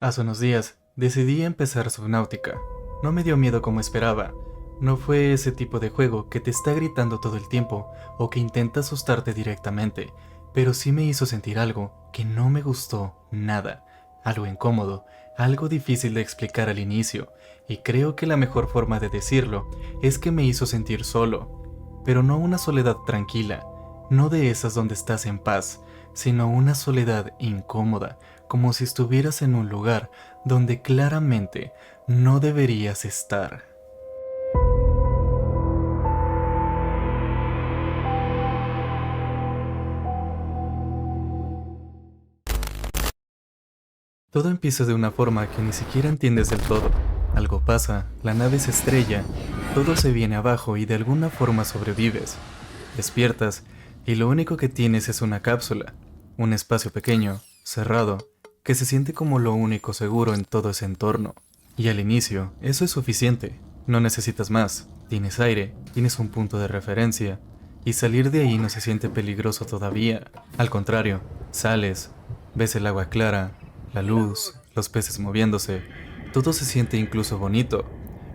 Hace unos días decidí empezar Subnautica. No me dio miedo como esperaba. No fue ese tipo de juego que te está gritando todo el tiempo o que intenta asustarte directamente, pero sí me hizo sentir algo que no me gustó nada. Algo incómodo, algo difícil de explicar al inicio, y creo que la mejor forma de decirlo es que me hizo sentir solo, pero no una soledad tranquila, no de esas donde estás en paz, sino una soledad incómoda, como si estuvieras en un lugar donde claramente no deberías estar. Todo empieza de una forma que ni siquiera entiendes del todo. Algo pasa, la nave se estrella, todo se viene abajo y de alguna forma sobrevives. Despiertas y lo único que tienes es una cápsula, un espacio pequeño, cerrado, que se siente como lo único seguro en todo ese entorno. Y al inicio, eso es suficiente. No necesitas más. Tienes aire, tienes un punto de referencia, y salir de ahí no se siente peligroso todavía. Al contrario, sales, ves el agua clara, la luz, los peces moviéndose, todo se siente incluso bonito,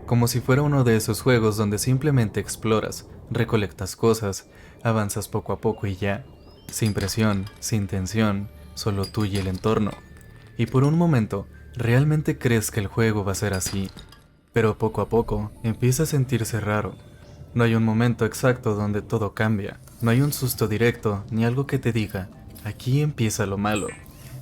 como si fuera uno de esos juegos donde simplemente exploras, recolectas cosas, avanzas poco a poco y ya, sin presión, sin tensión, solo tú y el entorno. Y por un momento, realmente crees que el juego va a ser así, pero poco a poco empieza a sentirse raro. No hay un momento exacto donde todo cambia, no hay un susto directo ni algo que te diga, aquí empieza lo malo.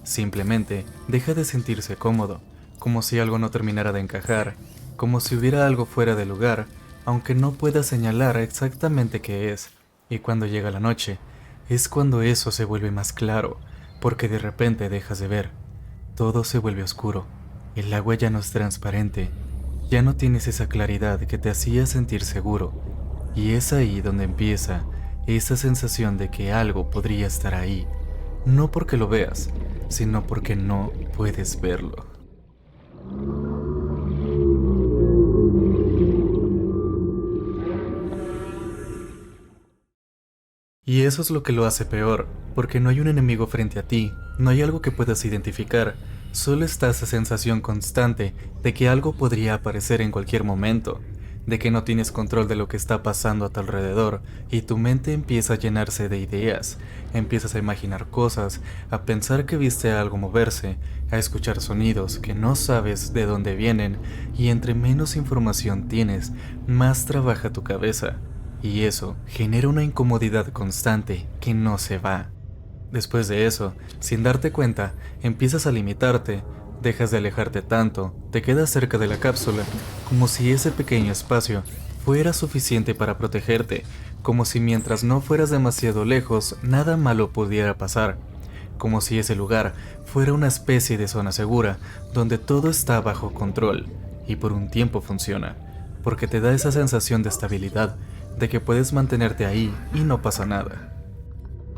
Simplemente deja de sentirse cómodo, como si algo no terminara de encajar, como si hubiera algo fuera de lugar, aunque no puedas señalar exactamente qué es. Y cuando llega la noche, es cuando eso se vuelve más claro, porque de repente dejas de ver. Todo se vuelve oscuro, el agua ya no es transparente, ya no tienes esa claridad que te hacía sentir seguro, y es ahí donde empieza esa sensación de que algo podría estar ahí, no porque lo veas, sino porque no puedes verlo. Y eso es lo que lo hace peor, porque no hay un enemigo frente a ti, no hay algo que puedas identificar, solo está esa sensación constante de que algo podría aparecer en cualquier momento, de que no tienes control de lo que está pasando a tu alrededor y tu mente empieza a llenarse de ideas, empiezas a imaginar cosas, a pensar que viste algo moverse, a escuchar sonidos que no sabes de dónde vienen y entre menos información tienes, más trabaja tu cabeza. Y eso genera una incomodidad constante que no se va. Después de eso, sin darte cuenta, empiezas a limitarte, dejas de alejarte tanto, te quedas cerca de la cápsula, como si ese pequeño espacio fuera suficiente para protegerte, como si mientras no fueras demasiado lejos, nada malo pudiera pasar, como si ese lugar fuera una especie de zona segura, donde todo está bajo control, y por un tiempo funciona, porque te da esa sensación de estabilidad, de que puedes mantenerte ahí y no pasa nada.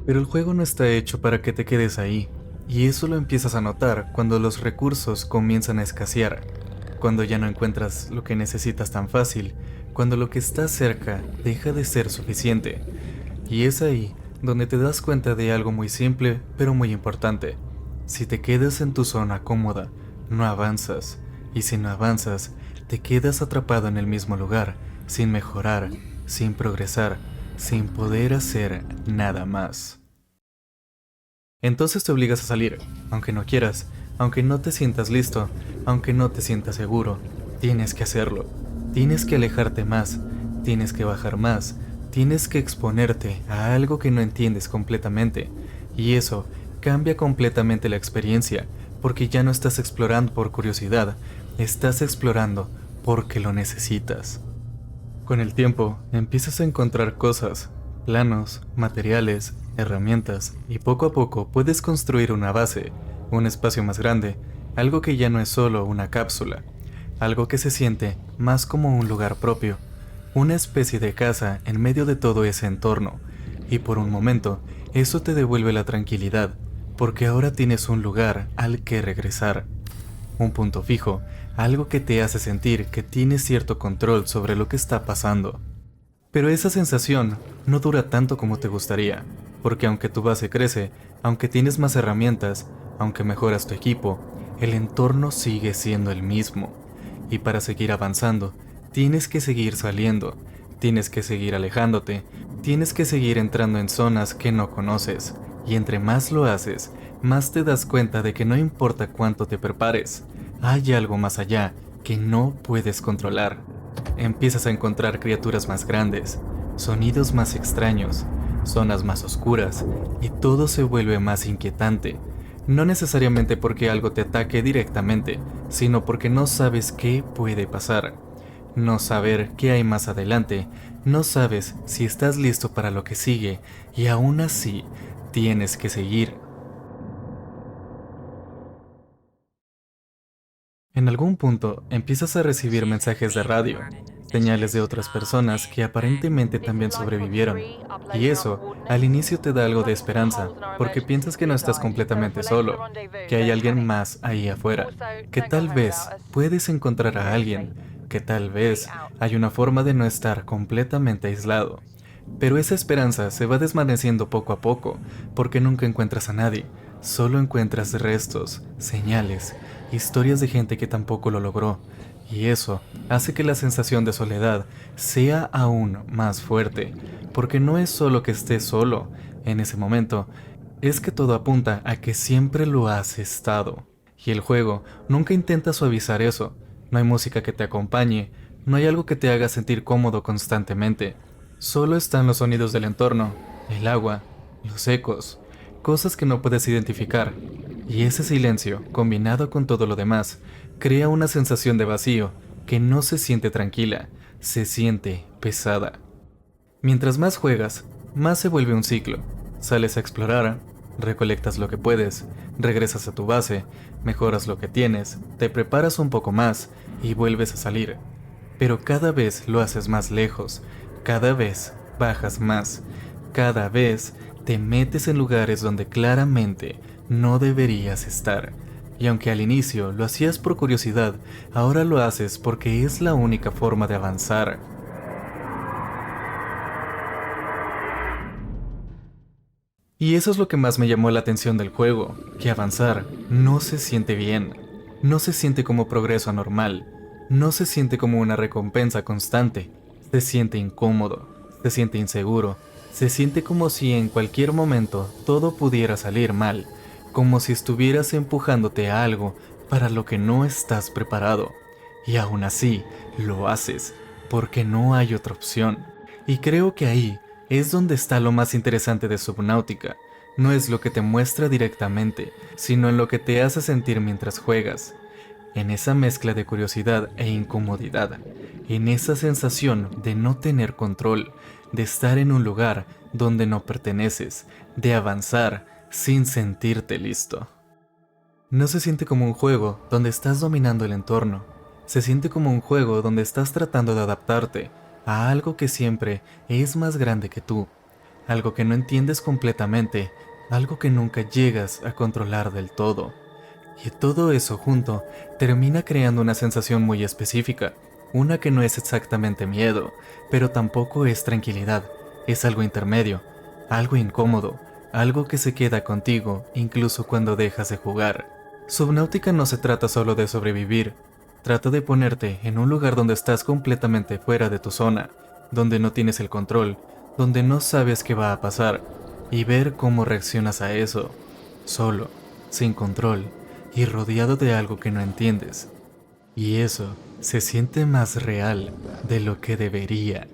Pero el juego no está hecho para que te quedes ahí, y eso lo empiezas a notar cuando los recursos comienzan a escasear, cuando ya no encuentras lo que necesitas tan fácil, cuando lo que está cerca deja de ser suficiente. Y es ahí donde te das cuenta de algo muy simple, pero muy importante. Si te quedas en tu zona cómoda, no avanzas, y si no avanzas, te quedas atrapado en el mismo lugar, sin mejorar, sin progresar, sin poder hacer nada más. Entonces te obligas a salir, aunque no quieras, aunque no te sientas listo, aunque no te sientas seguro, tienes que hacerlo. Tienes que alejarte más, tienes que bajar más, tienes que exponerte a algo que no entiendes completamente, y eso cambia completamente la experiencia, porque ya no estás explorando por curiosidad, estás explorando porque lo necesitas. Con el tiempo, empiezas a encontrar cosas, planos, materiales, herramientas, y poco a poco puedes construir una base, un espacio más grande, algo que ya no es solo una cápsula, algo que se siente más como un lugar propio, una especie de casa en medio de todo ese entorno, y por un momento, eso te devuelve la tranquilidad, porque ahora tienes un lugar al que regresar. Un punto fijo, algo que te hace sentir que tienes cierto control sobre lo que está pasando. Pero esa sensación no dura tanto como te gustaría, porque aunque tu base crece, aunque tienes más herramientas, aunque mejoras tu equipo, el entorno sigue siendo el mismo. Y para seguir avanzando, tienes que seguir saliendo, tienes que seguir alejándote, tienes que seguir entrando en zonas que no conoces. Y entre más lo haces, más te das cuenta de que no importa cuánto te prepares, hay algo más allá que no puedes controlar. Empiezas a encontrar criaturas más grandes, sonidos más extraños, zonas más oscuras, y todo se vuelve más inquietante. No necesariamente porque algo te ataque directamente, sino porque no sabes qué puede pasar. No saber qué hay más adelante, no sabes si estás listo para lo que sigue, y aún así, tienes que seguir. En algún punto empiezas a recibir mensajes de radio, señales de otras personas que aparentemente también sobrevivieron, y eso al inicio te da algo de esperanza, porque piensas que no estás completamente solo, que hay alguien más ahí afuera, que tal vez puedes encontrar a alguien, que tal vez hay una forma de no estar completamente aislado. Pero esa esperanza se va desvaneciendo poco a poco, porque nunca encuentras a nadie, solo encuentras restos, señales, historias de gente que tampoco lo logró, y eso hace que la sensación de soledad sea aún más fuerte, porque no es solo que estés solo en ese momento, es que todo apunta a que siempre lo has estado. Y el juego nunca intenta suavizar eso, no hay música que te acompañe, no hay algo que te haga sentir cómodo constantemente. Solo están los sonidos del entorno, el agua, los ecos, cosas que no puedes identificar, y ese silencio, combinado con todo lo demás, crea una sensación de vacío que no se siente tranquila, se siente pesada. Mientras más juegas, más se vuelve un ciclo. Sales a explorar, recolectas lo que puedes, regresas a tu base, mejoras lo que tienes, te preparas un poco más y vuelves a salir. Pero cada vez lo haces más lejos, cada vez bajas más, cada vez te metes en lugares donde claramente no deberías estar. Y aunque al inicio lo hacías por curiosidad, ahora lo haces porque es la única forma de avanzar. Y eso es lo que más me llamó la atención del juego, que avanzar no se siente bien, no se siente como progreso normal, no se siente como una recompensa constante, se siente incómodo, se siente inseguro, se siente como si en cualquier momento todo pudiera salir mal, como si estuvieras empujándote a algo para lo que no estás preparado. Y aún así, lo haces, porque no hay otra opción. Y creo que ahí es donde está lo más interesante de Subnautica. No es lo que te muestra directamente, sino en lo que te hace sentir mientras juegas. En esa mezcla de curiosidad e incomodidad, en esa sensación de no tener control, de estar en un lugar donde no perteneces, de avanzar sin sentirte listo. No se siente como un juego donde estás dominando el entorno, se siente como un juego donde estás tratando de adaptarte a algo que siempre es más grande que tú, algo que no entiendes completamente, algo que nunca llegas a controlar del todo. Y todo eso junto termina creando una sensación muy específica, una que no es exactamente miedo, pero tampoco es tranquilidad, es algo intermedio, algo incómodo, algo que se queda contigo incluso cuando dejas de jugar. Subnautica no se trata solo de sobrevivir, trata de ponerte en un lugar donde estás completamente fuera de tu zona, donde no tienes el control, donde no sabes qué va a pasar, y ver cómo reaccionas a eso, solo, sin control, y rodeado de algo que no entiendes. Y eso se siente más real de lo que debería.